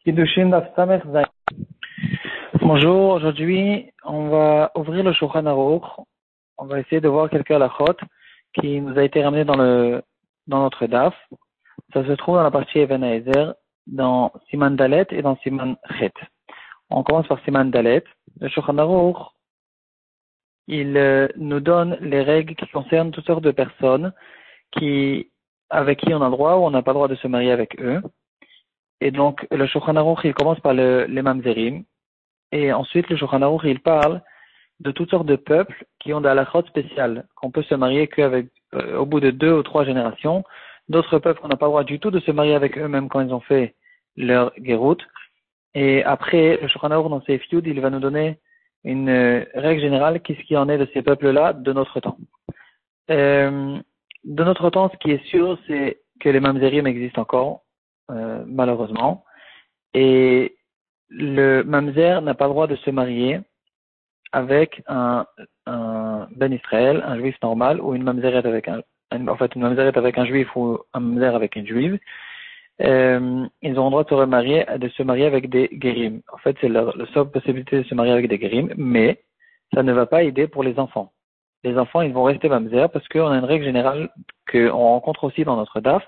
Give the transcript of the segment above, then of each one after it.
Kiddushin Daf Samech Zayin. Bonjour, aujourd'hui on va ouvrir le Shulchan Aruch. On va essayer de voir quelques halachot qui nous a été ramené dans notre Daf. Ça se trouve dans la partie Even Haezer, dans Siman Dalet et dans Siman Chet. On commence par Siman Dalet. Le Shulchan Aruch, il nous donne les règles qui concernent toutes sortes de personnes avec qui on a le droit ou on n'a pas le droit de se marier avec eux. Et donc, le Shulchan Aruch, il commence par les mamzerim. Et ensuite, le Shulchan Aruch, il parle de toutes sortes de peuples qui ont des halachot spéciales, qu'on peut se marier qu'avec, au bout de 2 ou 3 générations. D'autres peuples qu'on n'a pas le droit du tout de se marier avec eux, même quand ils ont fait leur Gérout. Et après, le Shulchan Aruch, dans ses Fiyud, il va nous donner une règle générale, qu'est-ce qu'il en est de ces peuples-là de notre temps. De notre temps, ce qui est sûr, c'est que les mamzerim existent encore, malheureusement. Et le mamzer n'a pas le droit de se marier avec un ben Israël, un juif normal, ou une mamzeret avec une mamzeret avec un juif ou un mamzer avec une juive. Ils auront le droit de se marier avec des guérim. En fait, c'est la seule possibilité de se marier avec des guérim, mais ça ne va pas aider pour les enfants. Les enfants, ils vont rester mamzer parce qu'on a une règle générale qu'on rencontre aussi dans notre DAF.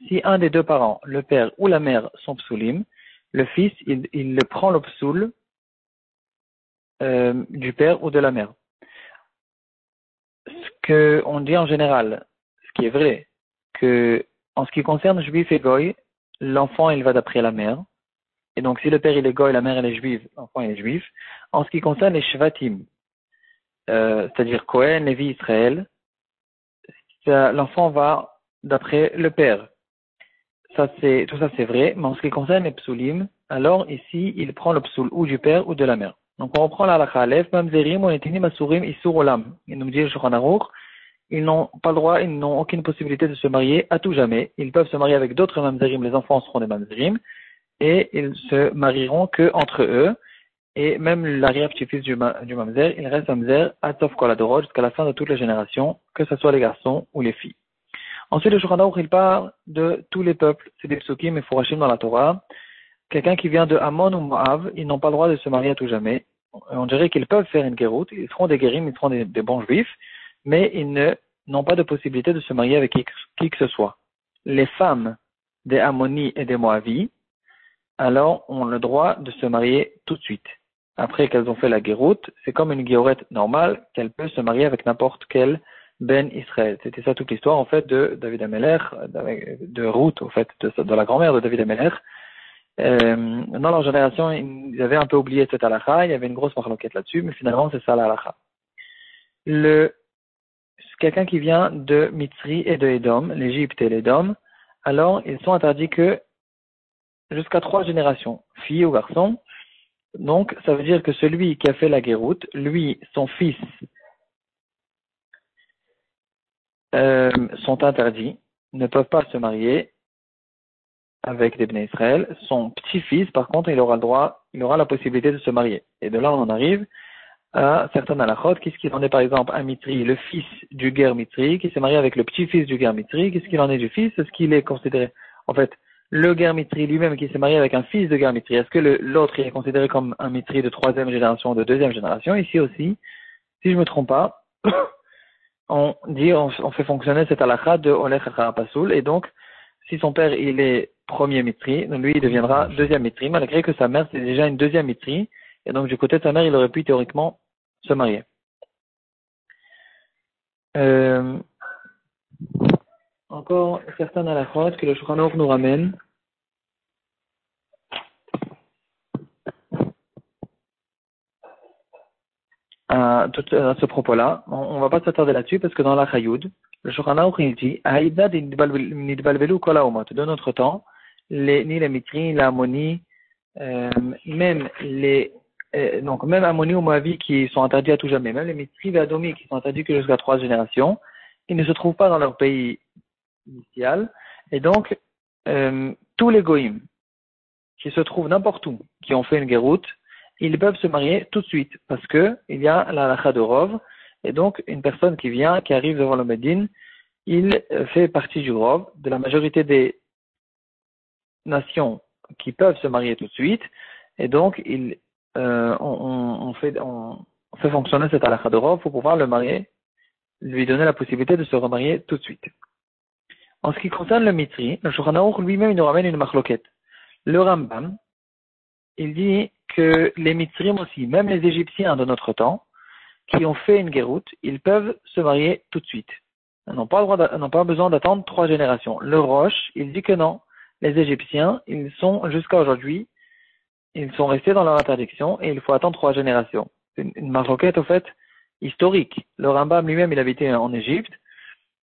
Si un des deux parents, le père ou la mère, sont psoulim, le fils, il prend le psoul du père ou de la mère. Ce qu'on dit en général, ce qui est vrai, que en ce qui concerne juif et goy, l'enfant il va d'après la mère. Et donc si le père il est goy, la mère elle est juive, l'enfant il est juif. En ce qui concerne les shvatim, c'est-à-dire Cohen, Lévi, Israël, l'enfant va d'après le père. Tout ça c'est vrai, mais en ce qui concerne les psoulim, alors ici il prend le psoul ou du père ou de la mère. Donc on reprend la halakha alef, mamzerim, onetinim asurim, isur olam. Il nous dit le Shulchan Aruch, ils n'ont pas le droit, ils n'ont aucune possibilité de se marier à tout jamais. Ils peuvent se marier avec d'autres mamzerim, les enfants seront des mamzerim, et ils se marieront que entre eux. Et même l'arrière-petit-fils du mamzer, il reste mamzer à Tov Kol Adorot jusqu'à la fin de toutes les générations, que ce soit les garçons ou les filles. Ensuite, le Shulchan Aruch, il parle de tous les peuples, c'est des psukim et fourachim dans la Torah. Quelqu'un qui vient de Ammon ou Moab, ils n'ont pas le droit de se marier à tout jamais. On dirait qu'ils peuvent faire une guéroute, ils seront des guérim, ils seront des bons juifs, mais ils n'ont pas de possibilité de se marier avec qui que ce soit. Les femmes des Ammoni et des Moavis, alors, ont le droit de se marier tout de suite. Après qu'elles ont fait la guéroute, c'est comme une guérette normale, qu'elle peut se marier avec n'importe quel ben Israël. C'était ça toute l'histoire, en fait, de David Ameler, de Ruth, en fait, de la grand-mère de David Ameler. Dans leur génération, ils avaient un peu oublié cette halakha, il y avait une grosse marloquette là-dessus, mais finalement, c'est ça la halakha. Quelqu'un qui vient de Mitzri et de Édom, l'Égypte et l'Édom, alors ils sont interdits que jusqu'à 3 générations, filles ou garçons. Donc, ça veut dire que celui qui a fait la guéroute, lui, son fils, sont interdits, ne peuvent pas se marier avec des Bnei Israël. Son petit-fils, par contre, il aura la possibilité de se marier. Et de là, on en arrive à certaines halachot. Qu'est-ce qu'il en est, par exemple, un Mitri, le fils du guerre Mitri, qui s'est marié avec le petit-fils du guerre Mitri? Qu'est-ce qu'il en est du fils? Est-ce qu'il est considéré, en fait, le guerre Mitri lui-même qui s'est marié avec un fils de guerre Mitri, est-ce que l'autre est considéré comme un Mitri de 3e génération ou de 2e génération? Ici aussi, si je me trompe pas, on fait fonctionner cette halakha de Olech Achara Pasoul, et donc, si son père, il est premier Mitri, donc lui, il deviendra 2e Mitri, malgré que sa mère, c'est déjà une 2e Mitri, et donc, du côté de sa mère, il aurait pu théoriquement se marier. Encore certains halakhot que le Shulchan Aruch nous ramène. À ce propos-là, on ne va pas s'attarder là-dessus parce que dans la Chayoud, le Shulchan Aruch il dit Aïdad nidbalvelu kol haomot. De notre temps, ni les Mitri, ni les Ammoni, même Ammoni ou Moavi qui sont interdits à tout jamais, même les Mitri et Adomi qui sont interdits que jusqu'à 3 générations, ils ne se trouvent pas dans leur pays initial. Et donc, tous les Goïm qui se trouvent n'importe où, qui ont fait une guéroute, ils peuvent se marier tout de suite, parce que il y a la halakha de Rov, et donc une personne qui arrive devant le Médine, il fait partie du Rov, de la majorité des nations qui peuvent se marier tout de suite, et donc on fait fonctionner cet halakha de Rov pour pouvoir le marier, lui donner la possibilité de se remarier tout de suite. En ce qui concerne le Mitri, le Shulchan Aruch lui-même il nous ramène une machloket. Le Rambam, il dit que les Mitzrim aussi, même les Égyptiens de notre temps, qui ont fait une guéroute, ils peuvent se marier tout de suite. Ils n'ont pas besoin d'attendre 3 générations. Le Roche, il dit que non. Les Égyptiens, ils sont jusqu'à aujourd'hui, ils sont restés dans leur interdiction et il faut attendre 3 générations. Une marloquette, au fait, historique. Le Rambam lui-même, il habitait en Égypte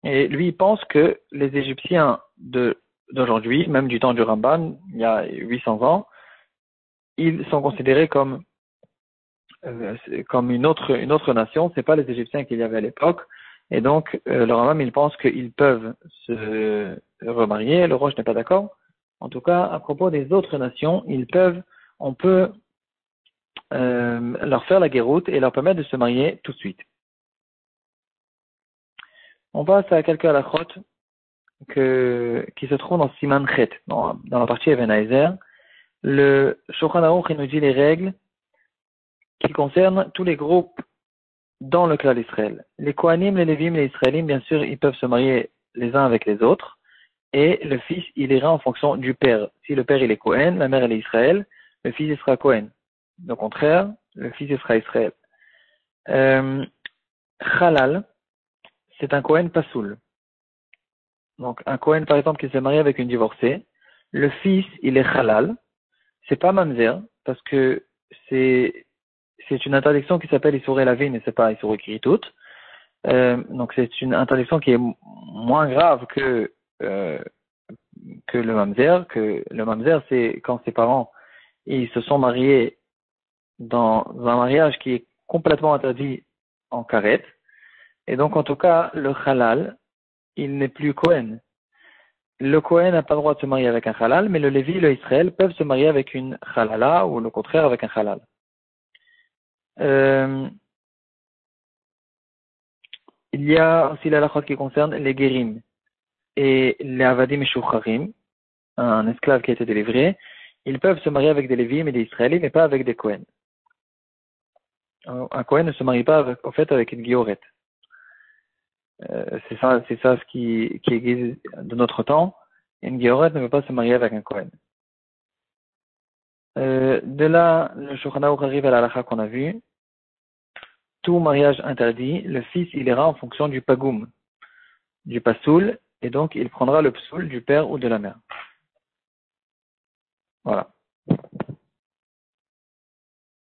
et lui, il pense que les Égyptiens d'aujourd'hui, même du temps du Rambam, il y a 800 ans, ils sont considérés comme une autre nation. C'est pas les Égyptiens qu'il y avait à l'époque. Et donc, le Rambam, il pense qu'ils peuvent se remarier. Le Roche n'est pas d'accord. En tout cas, à propos des autres nations, on peut leur faire la guéroute et leur permettre de se marier tout de suite. On passe à quelques halakhot qui se trouvent dans Siman Chet, dans la partie Even Haezer. Le Shulchan Aruch, il nous dit les règles qui concernent tous les groupes dans le clan d'Israël. Les Kohanim, les Lévim, les Israélim, bien sûr, ils peuvent se marier les uns avec les autres. Et le fils, il ira en fonction du père. Si le père, il est Kohen, la mère, elle est Israël, le fils, il sera Kohen. Au contraire, le fils, il sera Israël. Halal, c'est un Kohen pasoul. Donc, un Kohen, par exemple, qui s'est marié avec une divorcée, le fils, il est Halal. C'est pas Mamzer, parce que c'est une interdiction qui s'appelle Issouré Lavin et c'est pas Issouré Kiritut. Donc, c'est une interdiction qui est moins grave que le mamzer, c'est quand ses parents ils se sont mariés dans un mariage qui est complètement interdit en karet. Et donc, en tout cas, le halal, il n'est plus Kohen. Le Kohen n'a pas le droit de se marier avec un halal, mais le Lévi et le Israël peuvent se marier avec une halala ou le contraire avec un halal. Il y a aussi la halakha qui concerne les guérim et les avadim et shoucharim, un esclave qui a été délivré. Ils peuvent se marier avec des Lévim et des Israélites, mais pas avec des Kohen. Un Kohen ne se marie pas avec une guillorette. C'est ça ce qui existe de notre temps. Une guillorette ne peut pas se marier avec un Kohen. De là, le Shulchan Aruch arrive à la halakha qu'on a vu. Tout mariage interdit, le fils, il ira en fonction du pagoum, du pasoul, et donc il prendra le psoul du père ou de la mère. Voilà.